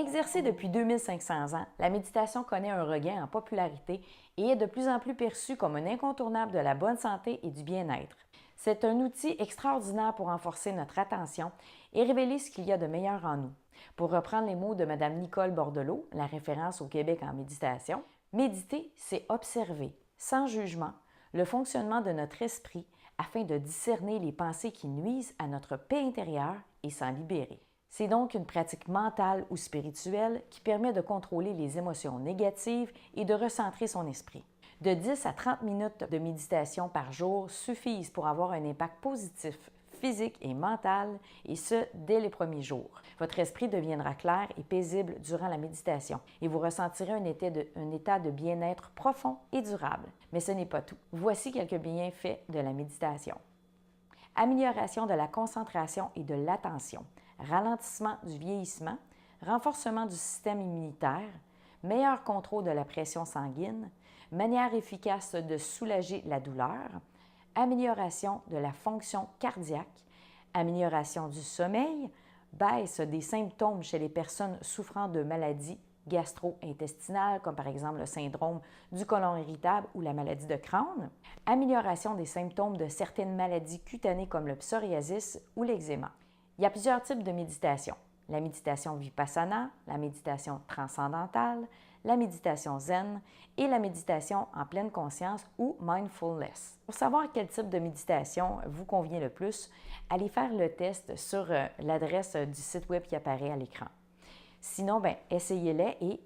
Exercée depuis 2500 ans, la méditation connaît un regain en popularité et est de plus en plus perçue comme un incontournable de la bonne santé et du bien-être. C'est un outil extraordinaire pour renforcer notre attention et révéler ce qu'il y a de meilleur en nous. Pour reprendre les mots de Mme Nicole Bordelot, la référence au Québec en méditation, méditer, c'est observer, sans jugement, le fonctionnement de notre esprit afin de discerner les pensées qui nuisent à notre paix intérieure et s'en libérer. C'est donc une pratique mentale ou spirituelle qui permet de contrôler les émotions négatives et de recentrer son esprit. De 10 à 30 minutes de méditation par jour suffisent pour avoir un impact positif physique et mental, et ce, dès les premiers jours. Votre esprit deviendra clair et paisible durant la méditation et vous ressentirez un état de bien-être profond et durable. Mais ce n'est pas tout. Voici quelques bienfaits de la méditation. Amélioration de la concentration et de l'attention, ralentissement du vieillissement, renforcement du système immunitaire, meilleur contrôle de la pression sanguine, manière efficace de soulager la douleur, amélioration de la fonction cardiaque, amélioration du sommeil, baisse des symptômes chez les personnes souffrant de maladies gastro-intestinales, comme par exemple le syndrome du côlon irritable ou la maladie de Crohn, amélioration des symptômes de certaines maladies cutanées comme le psoriasis ou l'eczéma. Il y a plusieurs types de méditation. La méditation vipassana, la méditation transcendantale, la méditation zen et la méditation en pleine conscience ou mindfulness. Pour savoir quel type de méditation vous convient le plus, allez faire le test sur l'adresse du site web qui apparaît à l'écran. Sinon, essayez-les et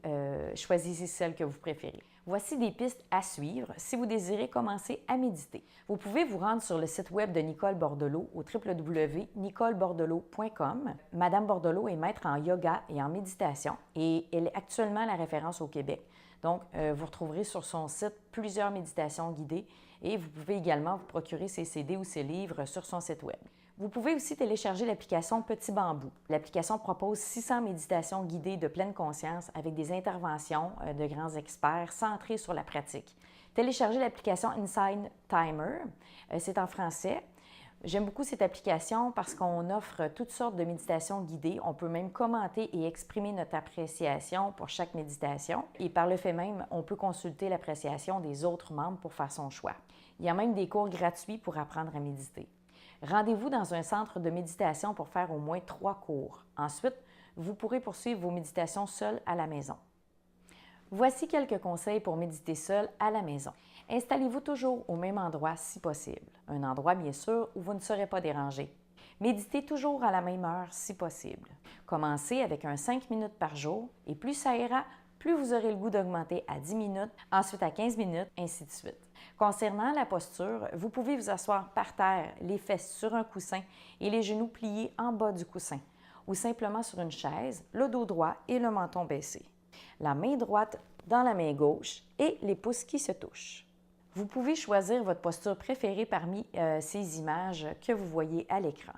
choisissez celle que vous préférez. Voici des pistes à suivre si vous désirez commencer à méditer. Vous pouvez vous rendre sur le site web de Nicole Bordelot au www.nicolebordelot.com. Madame Bordelot est maître en yoga et en méditation et elle est actuellement la référence au Québec. Donc, vous retrouverez sur son site plusieurs méditations guidées et vous pouvez également vous procurer ses CD ou ses livres sur son site web. Vous pouvez aussi télécharger l'application Petit Bambou. L'application propose 600 méditations guidées de pleine conscience avec des interventions de grands experts centrées sur la pratique. Téléchargez l'application Inside Timer. C'est en français. J'aime beaucoup cette application parce qu'on offre toutes sortes de méditations guidées. On peut même commenter et exprimer notre appréciation pour chaque méditation. Et par le fait même, on peut consulter l'appréciation des autres membres pour faire son choix. Il y a même des cours gratuits pour apprendre à méditer. Rendez-vous dans un centre de méditation pour faire au moins 3 cours. Ensuite, vous pourrez poursuivre vos méditations seul à la maison. Voici quelques conseils pour méditer seul à la maison. Installez-vous toujours au même endroit si possible. Un endroit, bien sûr, où vous ne serez pas dérangé. Méditez toujours à la même heure si possible. Commencez avec un 5 minutes par jour et plus ça ira, plus vous aurez le goût d'augmenter à 10 minutes, ensuite à 15 minutes, ainsi de suite. Concernant la posture, vous pouvez vous asseoir par terre, les fesses sur un coussin et les genoux pliés en bas du coussin, ou simplement sur une chaise, le dos droit et le menton baissé. La main droite dans la main gauche et les pouces qui se touchent. Vous pouvez choisir votre posture préférée parmi ces images que vous voyez à l'écran.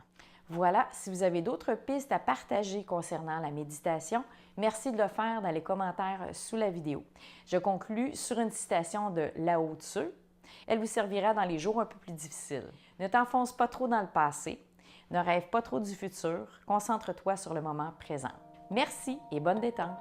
Voilà, si vous avez d'autres pistes à partager concernant la méditation, merci de le faire dans les commentaires sous la vidéo. Je conclus sur une citation de Lao Tzu. Elle vous servira dans les jours un peu plus difficiles. Ne t'enfonce pas trop dans le passé, ne rêve pas trop du futur, concentre-toi sur le moment présent. Merci et bonne détente!